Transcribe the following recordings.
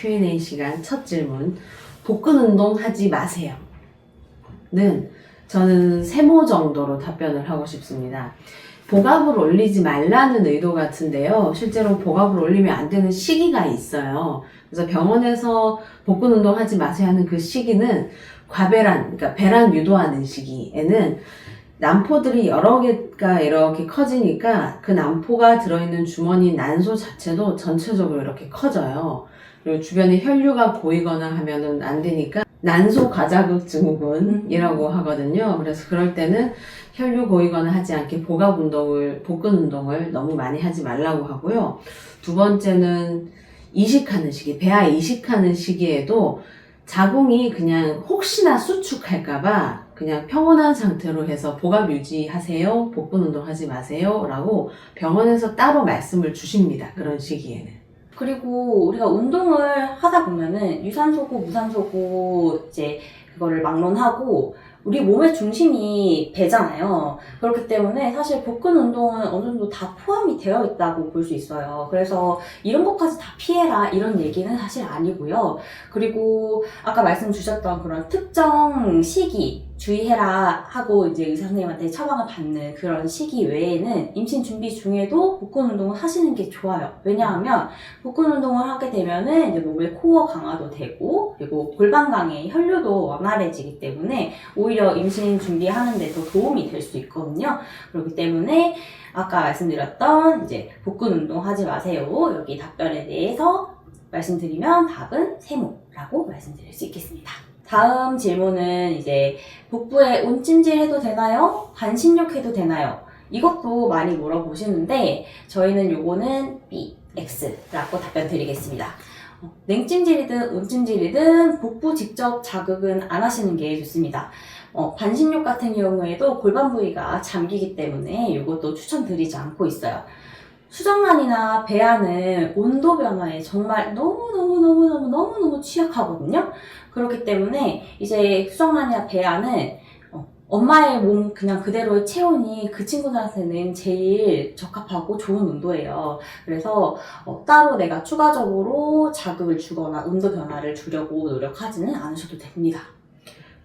Q&A 시간 첫 질문. 복근 운동 하지 마세요. 는 저는 세모 정도로 답변을 하고 싶습니다. 복압을 올리지 말라는 의도 같은데요. 실제로 복압을 올리면 안 되는 시기가 있어요. 그래서 병원에서 복근 운동 하지 마세요 하는 그 시기는 과배란, 그러니까 배란 유도하는 시기에는 난포들이 여러 개가 이렇게 커지니까 그 난포가 들어있는 주머니 난소 자체도 전체적으로 이렇게 커져요. 그리고 주변에 혈류가 고이거나 하면은 안 되니까 난소 과자극 증후군이라고 하거든요. 그래서 그럴 때는 혈류 고이거나 하지 않게 복근 운동을 너무 많이 하지 말라고 하고요. 두 번째는 이식하는 시기, 배아 이식하는 시기에도 자궁이 그냥 혹시나 수축할까봐 그냥 평온한 상태로 해서 복압 유지하세요, 복근 운동 하지 마세요 라고 병원에서 따로 말씀을 주십니다. 그런 시기에는. 그리고 우리가 운동을 하다 보면은 유산소고 무산소고 이제 그거를 막론하고 우리 몸의 중심이 배잖아요. 그렇기 때문에 사실 복근 운동은 어느 정도 다 포함이 되어 있다고 볼 수 있어요. 그래서 이런 것까지 다 피해라 이런 얘기는 사실 아니고요. 그리고 아까 말씀 주셨던 그런 특정 시기 주의해라 하고 이제 의사 선생님한테 처방을 받는 그런 시기 외에는 임신 준비 중에도 복근 운동을 하시는 게 좋아요. 왜냐하면 복근 운동을 하게 되면은 이제 몸의 코어 강화도 되고 그리고 골반강의 혈류도 원활해지기 때문에 오히려 임신 준비하는 데도 도움이 될 수 있거든요. 그렇기 때문에 아까 말씀드렸던 이제 복근 운동 하지 마세요. 여기 답변에 대해서 말씀드리면 답은 세모라고 말씀드릴 수 있겠습니다. 다음 질문은 이제 복부에 온찜질 해도 되나요? 반신욕 해도 되나요? 이것도 많이 물어보시는데 저희는 요거는 B, X라고 답변 드리겠습니다. 냉찜질이든 온찜질이든 복부 직접 자극은 안 하시는 게 좋습니다. 반신욕 같은 경우에도 골반 부위가 잠기기 때문에 이것도 추천드리지 않고 있어요. 수정란이나 배아는 온도 변화에 정말 너무 취약하거든요. 그렇기 때문에 이제 수정란이나 배아는 엄마의 몸 그냥 그대로의 체온이 그 친구들한테는 제일 적합하고 좋은 온도예요. 그래서 따로 내가 추가적으로 자극을 주거나 온도 변화를 주려고 노력하지는 않으셔도 됩니다.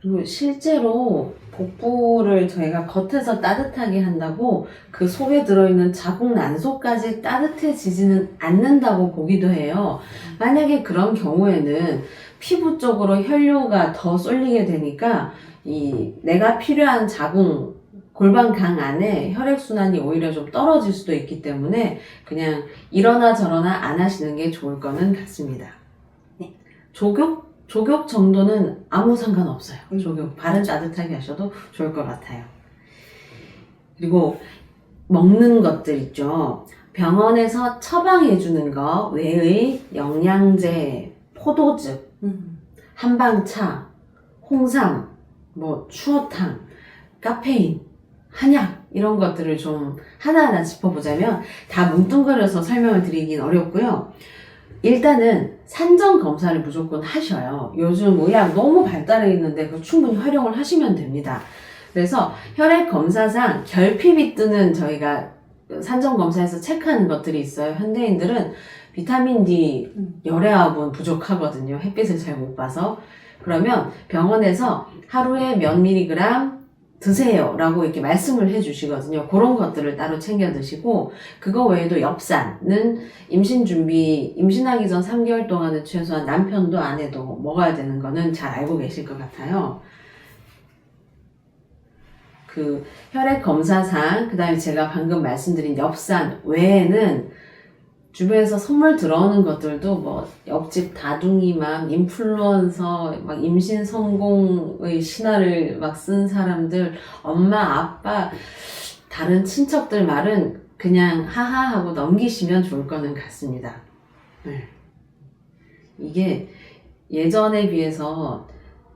그리고 실제로 복부를 저희가 겉에서 따뜻하게 한다고 그 속에 들어있는 자궁 난소까지 따뜻해지지는 않는다고 보기도 해요. 만약에 그런 경우에는 피부 쪽으로 혈류가 더 쏠리게 되니까 내가 필요한 자궁, 골반강 안에 혈액순환이 오히려 좀 떨어질 수도 있기 때문에 그냥 이러나 저러나 안 하시는 게 좋을 거는 같습니다. 네. 조격 정도는 아무 상관없어요. 조격. 발은 따뜻하게 하셔도 좋을 것 같아요. 그리고 먹는 것들 있죠. 병원에서 처방해주는 거 외의 영양제, 포도즙, 한방차, 홍삼, 추어탕, 카페인, 한약 이런 것들을 좀 하나하나 짚어보자면 다 뭉뚱그려서 설명을 드리긴 어렵고요. 일단은 산정 검사를 무조건 하셔요. 요즘 의학 너무 발달해 있는데 그 충분히 활용을 하시면 됩니다. 그래서 혈액 검사상 결핍이 뜨는 저희가 산정 검사에서 체크하는 것들이 있어요. 현대인들은 비타민 D, 열애합은 부족하거든요. 햇빛을 잘 못 봐서. 그러면 병원에서 하루에 몇 미리그램 드세요 라고 이렇게 말씀을 해 주시거든요. 그런 것들을 따로 챙겨 드시고, 그거 외에도 엽산은 임신하기 전 3개월 동안은 최소한 남편도 아내도 먹어야 되는 거는 잘 알고 계실 것 같아요. 그 혈액 검사상, 그 다음에 제가 방금 말씀드린 엽산 외에는 주변에서 선물 들어오는 것들도 옆집 다둥이만 인플루언서 임신 성공의 신화를 쓴 사람들, 엄마, 아빠, 다른 친척들 말은 그냥 하하하고 넘기시면 좋을 거는 같습니다. 네. 이게 예전에 비해서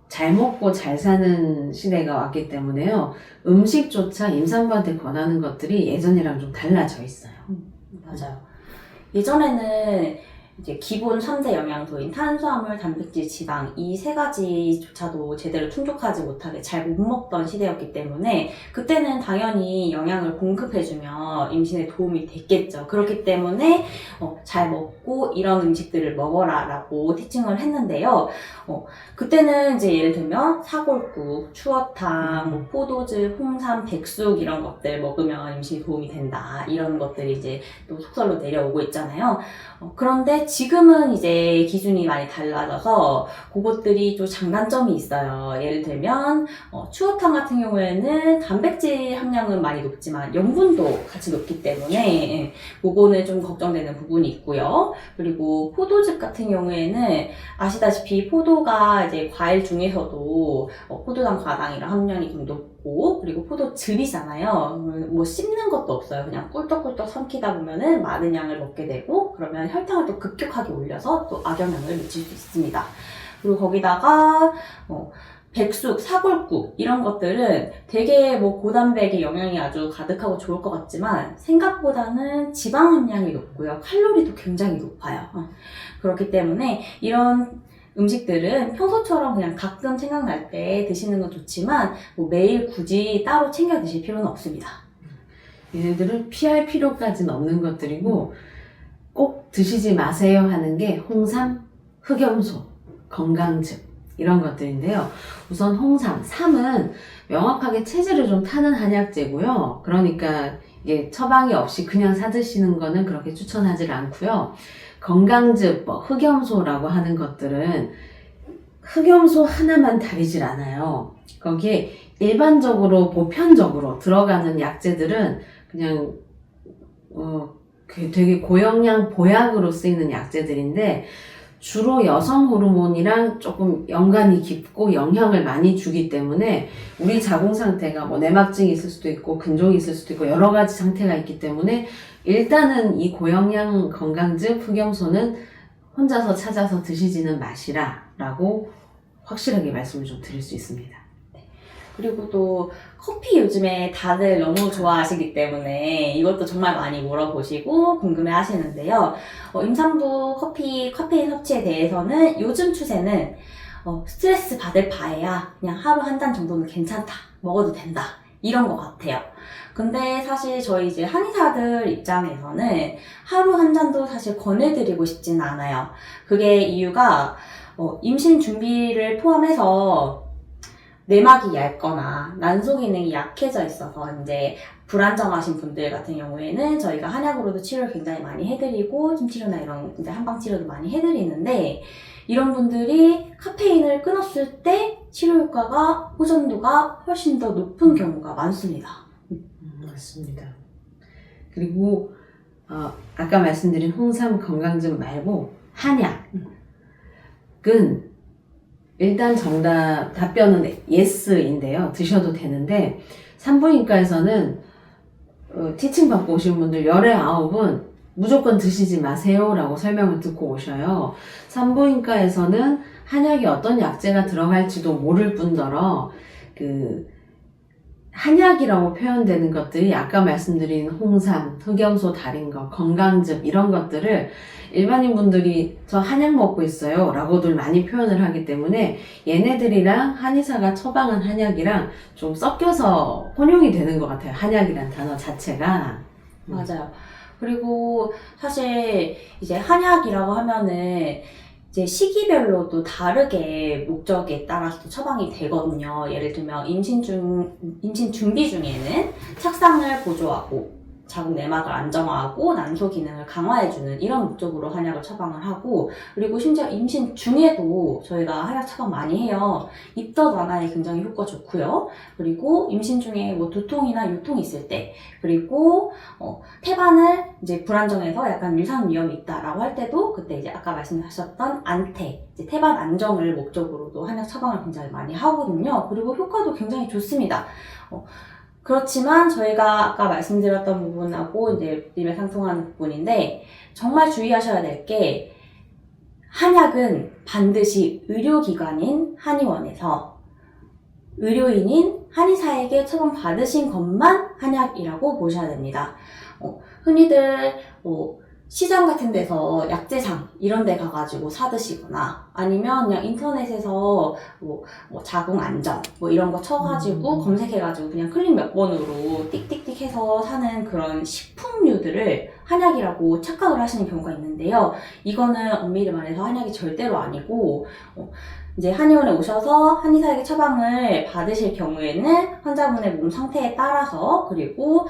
잘 먹고 잘 사는 시대가 왔기 때문에요. 음식조차 임산부한테 권하는 것들이 예전이랑 좀 달라져 있어요. 맞아요. 예전에는 이제 기본 3대 영양소인 탄수화물, 단백질, 지방 이 세 가지조차도 제대로 충족하지 못하게 잘 못 먹던 시대였기 때문에 그때는 당연히 영양을 공급해주면 임신에 도움이 됐겠죠. 그렇기 때문에 잘 먹고 이런 음식들을 먹어라 라고 티칭을 했는데요. 그때는 이제 예를 들면 사골국, 추어탕, 뭐 포도즙, 홍삼, 백숙 이런 것들 먹으면 임신에 도움이 된다. 이런 것들이 이제 또 속설로 내려오고 있잖아요. 그런데 지금은 이제 기준이 많이 달라져서 그것들이 좀 장단점이 있어요. 예를 들면 추어탕 같은 경우에는 단백질 함량은 많이 높지만 염분도 같이 높기 때문에 그거는 좀 걱정되는 부분이 있고요. 그리고 포도즙 같은 경우에는 아시다시피 포도가 이제 과일 중에서도 포도당, 과당이랑 함량이 좀 높고 그리고 포도즙이잖아요. 뭐 씹는 것도 없어요. 그냥 꿀떡꿀떡 삼키다 보면은 많은 양을 먹게 되고 그러면 혈당을 또 급격하게 올려서 또 악영향을 미칠 수 있습니다. 그리고 거기다가 백숙, 사골국 이런 것들은 되게 뭐 고단백의 영양이 아주 가득하고 좋을 것 같지만 생각보다는 지방 함량이 높고요. 칼로리도 굉장히 높아요. 그렇기 때문에 이런 음식들은 평소처럼 그냥 가끔 생각날 때 드시는 건 좋지만 뭐 매일 굳이 따로 챙겨 드실 필요는 없습니다. 얘네들은 피할 필요까지는 없는 것들이고 꼭 드시지 마세요 하는 게 홍삼, 흑염소, 건강즙 이런 것들인데요. 우선 홍삼, 삼은 명확하게 체질을 좀 타는 한약재고요. 그러니까 이게 처방이 없이 그냥 사 드시는 거는 그렇게 추천하지 않고요. 건강즙, 흑염소라고 하는 것들은 흑염소 하나만 다리질 않아요. 거기에 일반적으로 보편적으로 들어가는 약재들은 그냥 되게 고영양 보약으로 쓰이는 약재들인데 주로 여성 호르몬이랑 조금 연관이 깊고 영향을 많이 주기 때문에 우리 자궁 상태가 뭐 내막증이 있을 수도 있고 근종이 있을 수도 있고 여러 가지 상태가 있기 때문에 일단은 이 고영양 건강즙 흑염소는 혼자서 찾아서 드시지는 마시라 라고 확실하게 말씀을 좀 드릴 수 있습니다. 그리고 또 커피 요즘에 다들 너무 좋아하시기 때문에 이것도 정말 많이 물어보시고 궁금해 하시는데요. 임산부 카페인 섭취에 대해서는 요즘 추세는 스트레스 받을 바에야 그냥 하루 한 잔 정도는 괜찮다. 먹어도 된다. 이런 것 같아요. 근데 사실 저희 이제 한의사들 입장에서는 하루 한 잔도 사실 권해드리고 싶지는 않아요. 그게 이유가 임신 준비를 포함해서 내막이 얇거나 난소 기능이 약해져 있어서 이제 불안정하신 분들 같은 경우에는 저희가 한약으로도 치료를 굉장히 많이 해드리고 침치료나 이런 이제 한방 치료도 많이 해드리는데 이런 분들이 카페인을 끊었을 때 치료 효과가 호전도가 훨씬 더 높은 경우가 많습니다. 맞습니다. 그리고 아까 말씀드린 홍삼 건강즙 말고 한약은 일단 답변은 yes인데요. 드셔도 되는데 산부인과에서는 티칭 받고 오신 분들 열의 9은 무조건 드시지 마세요 라고 설명을 듣고 오셔요. 산부인과에서는 한약에 어떤 약재가 들어갈지도 모를 뿐더러 한약이라고 표현되는 것들이 아까 말씀드린 홍삼, 흑염소 달인 거, 건강즙 이런 것들을 일반인 분들이 저 한약 먹고 있어요 라고들 많이 표현을 하기 때문에 얘네들이랑 한의사가 처방한 한약이랑 좀 섞여서 혼용이 되는 것 같아요. 한약이란 단어 자체가. 맞아요. 그리고 사실 이제 한약이라고 하면은 이제 시기별로도 다르게 목적에 따라서 처방이 되거든요. 예를 들면 임신 준비 중에는 착상을 보조하고 자궁 내막을 안정화하고 난소 기능을 강화해주는 이런 목적으로 한약을 처방을 하고 그리고 심지어 임신 중에도 저희가 한약 처방 많이 해요. 입덧 완화에 굉장히 효과 좋고요. 그리고 임신 중에 뭐 두통이나 요통이 있을 때 그리고 태반을 이제 불안정해서 약간 유산 위험이 있다라고 할 때도 그때 이제 아까 말씀하셨던 안태, 이제 태반 안정을 목적으로도 한약 처방을 굉장히 많이 하거든요. 그리고 효과도 굉장히 좋습니다. 그렇지만 저희가 아까 말씀드렸던 부분하고 이제 일맥상통하는 부분인데 정말 주의하셔야 될 게 한약은 반드시 의료기관인 한의원에서 의료인인 한의사에게 처방받으신 것만 한약이라고 보셔야 됩니다. 흔히들 시장 같은 데서 약재상 이런 데 가가지고 사드시거나 아니면 그냥 인터넷에서 뭐 자궁 안정 뭐 이런 거 쳐가지고 검색해가지고 그냥 클릭 몇 번으로 띡띡띡 해서 사는 그런 식품류들을 한약이라고 착각을 하시는 경우가 있는데요. 이거는 엄밀히 말해서 한약이 절대로 아니고 이제 한의원에 오셔서 한의사에게 처방을 받으실 경우에는 환자분의 몸 상태에 따라서 그리고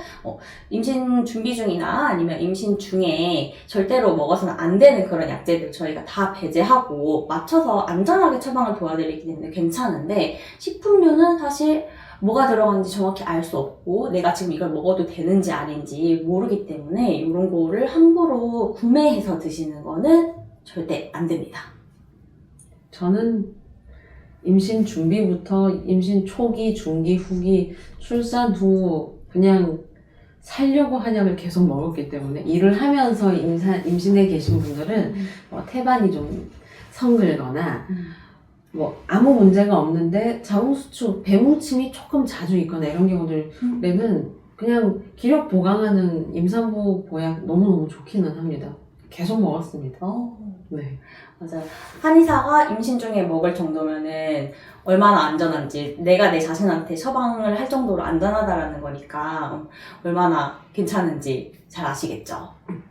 임신 준비 중이나 아니면 임신 중에 절대로 먹어서는 안 되는 그런 약재들 저희가 다 배제하고 맞춰서 안전하게 처방을 도와드리기 때문에 괜찮은데 식품류는 사실 뭐가 들어가는지 정확히 알 수 없고 내가 지금 이걸 먹어도 되는지 아닌지 모르기 때문에 이런 거를 함부로 구매해서 드시는 거는 절대 안 됩니다. 저는 임신 준비부터 임신 초기, 중기, 후기, 출산 후 그냥 살려고 한약을 계속 먹었기 때문에 일을 하면서 임신해 계신 분들은 태반이 좀 성글거나 뭐 아무 문제가 없는데 자궁수축, 배뭉침이 조금 자주 있거나 이런 경우들에는 그냥 기력 보강하는 임산부 보약 너무너무 좋기는 합니다. 계속 먹었습니다. 네. 맞아요. 한의사가 임신 중에 먹을 정도면은 얼마나 안전한지 내가 내 자신한테 처방을 할 정도로 안전하다라는 거니까 얼마나 괜찮은지 잘 아시겠죠?